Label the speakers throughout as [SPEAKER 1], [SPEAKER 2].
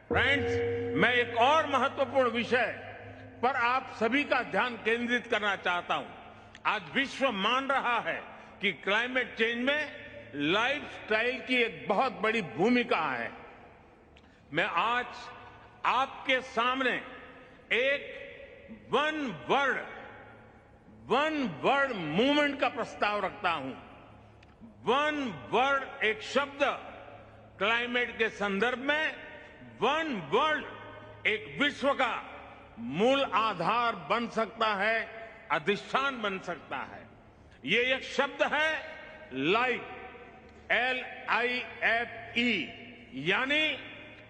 [SPEAKER 1] Friends, मैं एक और महत्वपूर्ण विषय पर आप सभी का ध्यान केंद्रित करना चाहता हूं। आज विश्व मान रहा है कि क्लाइमेट चेंज में लाइफस्टाइल की एक बहुत बड़ी भूमिका है। मैं आज आपके सामने एक वन वर्ड मूवमेंट का प्रस्ताव रखता हूं। वन वर्ड एक शब्द क्लाइमेट के संदर्भ में वन वर्ल्ड एक विश्व का मूल आधार बन सकता है, अधिष्ठान बन सकता है। ये एक शब्द है लाइफ, LIFE, यानी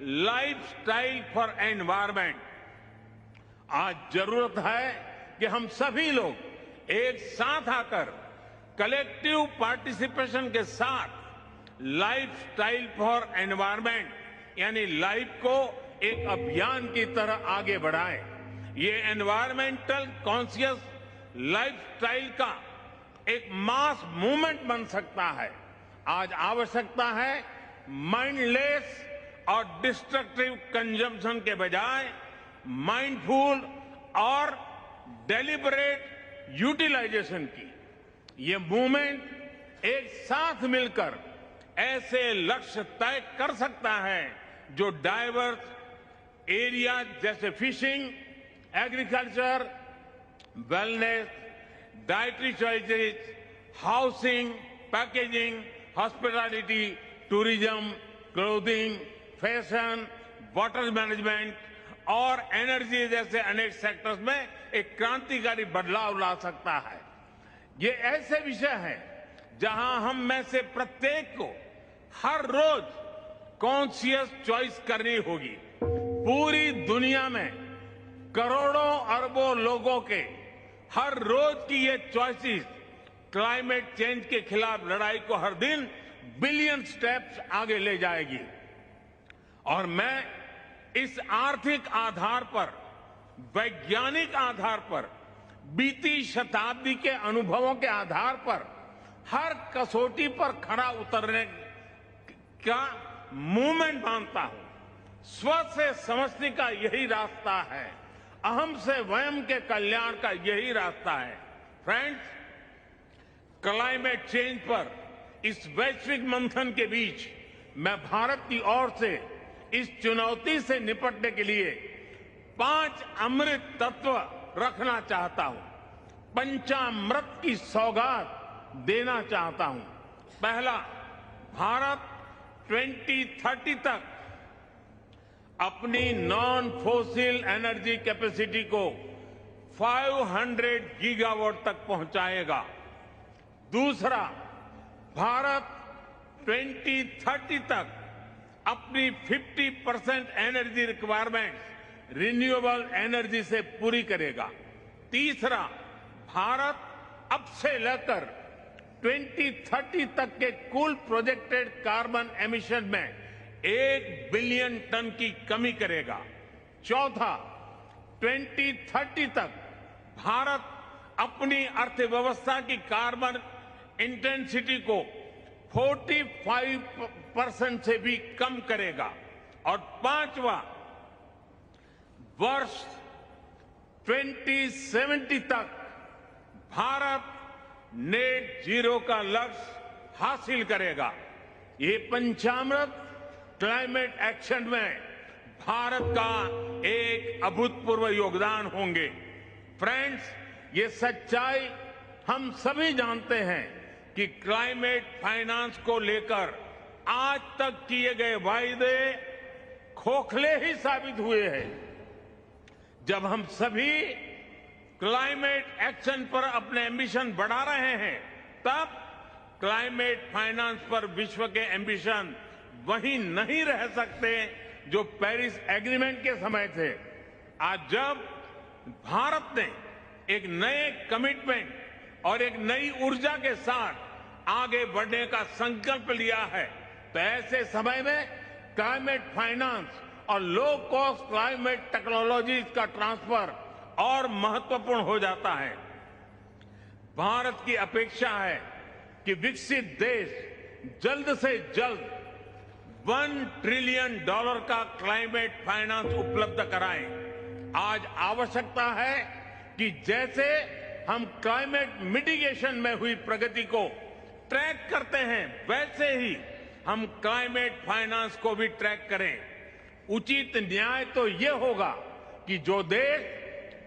[SPEAKER 1] लाइफस्टाइल फॉर एनवायरमेंट। आज जरूरत है कि हम सभी लोग एक साथ आकर कलेक्टिव पार्टिसिपेशन के साथ लाइफस्टाइल फॉर एनवायरमेंट यानी लाइफ को एक अभियान की तरह आगे बढ़ाएं। ये एनवायरमेंटल कॉन्शियस लाइफस्टाइल का एक मास मूवमेंट बन सकता है। आज आवश्यकता है माइंडलेस और डिस्ट्रक्टिव कंजम्पशन के बजाय माइंडफुल और डेलिबरेट यूटिलाइजेशन की। ये मूवमेंट एक साथ मिलकर ऐसे लक्ष्य तय कर सकता है जो डाइवर्स एरिया जैसे fishing, agriculture, wellness, dietary choices, housing, packaging, hospitality, tourism, clothing, fashion, water management और एनर्जी जैसे अनेक सेक्टर्स में एक क्रांतिकारी बदलाव ला सकता है। ये ऐसे विषय हैं जहां हम में से प्रत्येक को हर रोज कॉन्शियस चॉइस करनी होगी। पूरी दुनिया में करोड़ों अरबों लोगों के हर रोज की ये चॉइसेस क्लाइमेट चेंज के खिलाफ लड़ाई को हर दिन बिलियन स्टेप्स आगे ले जाएगी। और मैं इस आर्थिक आधार पर, वैज्ञानिक आधार पर, बीती शताब्दी के अनुभवों के आधार पर हर कसौटी पर खरा उतरने का मूवमेंट मानता हूं। स्व से समष्टि का यही रास्ता है, अहम से वयम के कल्याण का यही रास्ता है। फ्रेंड्स, क्लाइमेट चेंज पर इस वैश्विक मंथन के बीच मैं भारत की ओर से इस चुनौती से निपटने के लिए 5 अमृत तत्व रखना चाहता हूं, पंचामृत की सौगात देना चाहता हूं। पहला, भारत 2030 तक अपनी नॉन फोसिल एनर्जी कैपेसिटी को 500 गीगावाट तक पहुंचाएगा। दूसरा, भारत 2030 तक अपनी 50% एनर्जी रिक्वायरमेंट रिन्यूएबल एनर्जी से पूरी करेगा। तीसरा, भारत अब से लेकर 2030 तक के कुल प्रोजेक्टेड कार्बन एमिशन में 1 बिलियन टन की कमी करेगा। चौथा, 2030 तक भारत अपनी अर्थव्यवस्था की कार्बन इंटेंसिटी को 45% से भी कम करेगा। और पांचवा, वर्ष 2070 तक भारत नेट जीरो का लक्ष्य हासिल करेगा। ये पंचामृत क्लाइमेट एक्शन में भारत का एक अभूतपूर्व योगदान होंगे। फ्रेंड्स, ये सच्चाई हम सभी जानते हैं कि क्लाइमेट फाइनेंस को लेकर आज तक किए गए वायदे खोखले ही साबित हुए हैं। जब हम सभी क्लाइमेट एक्शन पर अपने एम्बिशन बढ़ा रहे हैं, तब क्लाइमेट फाइनेंस पर विश्व के एम्बिशन वही नहीं रह सकते जो पेरिस एग्रीमेंट के समय थे। आज जब भारत ने एक नए कमिटमेंट और एक नई ऊर्जा के साथ आगे बढ़ने का संकल्प लिया है, तो ऐसे समय में क्लाइमेट फाइनेंस और लो कॉस्ट क्लाइमेट टेक्नोलॉजीज का ट्रांसफर और महत्वपूर्ण हो जाता है। भारत की अपेक्षा है कि विकसित देश जल्द से जल्द $1 ट्रिलियन का क्लाइमेट फाइनेंस उपलब्ध कराएं। आज आवश्यकता है कि जैसे हम क्लाइमेट मिटिगेशन में हुई प्रगति को ट्रैक करते हैं, वैसे ही हम क्लाइमेट फाइनेंस को भी ट्रैक करें। उचित न्याय तो ये होगा कि जो देश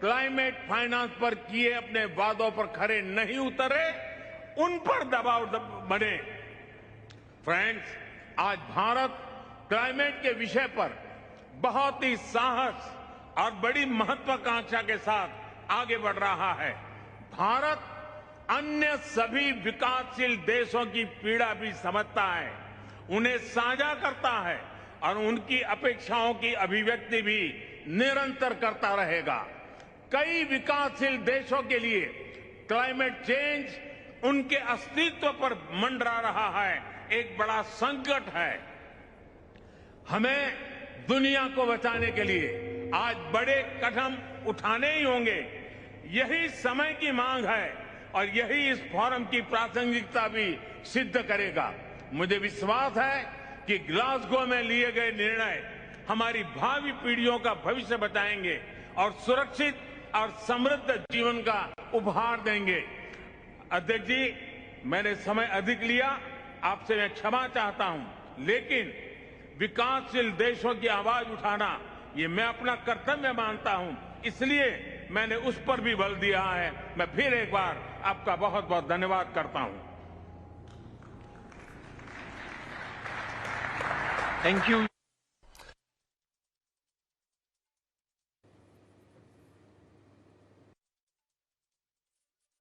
[SPEAKER 1] क्लाइमेट फाइनेंस पर किए अपने वादों पर खरे नहीं उतरे, उन पर दबाव बने। फ्रेंड्स, आज भारत क्लाइमेट के विषय पर बहुत ही साहस और बड़ी महत्वाकांक्षा के साथ आगे बढ़ रहा है। भारत अन्य सभी विकासशील देशों की पीड़ा भी समझता है, उन्हें साझा करता है और उनकी अपेक्षाओं की अभिव्यक्ति भी निरंतर करता रहेगा। कई विकासशील देशों के लिए क्लाइमेट चेंज उनके अस्तित्व पर मंडरा रहा है, एक बड़ा संकट है। हमें दुनिया को बचाने के लिए आज बड़े कदम उठाने ही होंगे। यही समय की मांग है और यही इस फोरम की प्रासंगिकता भी सिद्ध करेगा। मुझे विश्वास है कि ग्लासगो में लिए गए निर्णय हमारी भावी पीढ़ियों का भविष्य बचाएंगे और सुरक्षित और समृद्ध जीवन का उपहार देंगे। अध्यक्ष जी, मैंने समय अधिक लिया, आपसे मैं क्षमा चाहता हूं, लेकिन विकासशील देशों की आवाज उठाना ये मैं अपना कर्तव्य मानता हूं, इसलिए मैंने उस पर भी बल दिया है। मैं फिर एक बार आपका बहुत बहुत धन्यवाद करता हूं।
[SPEAKER 2] Thank you.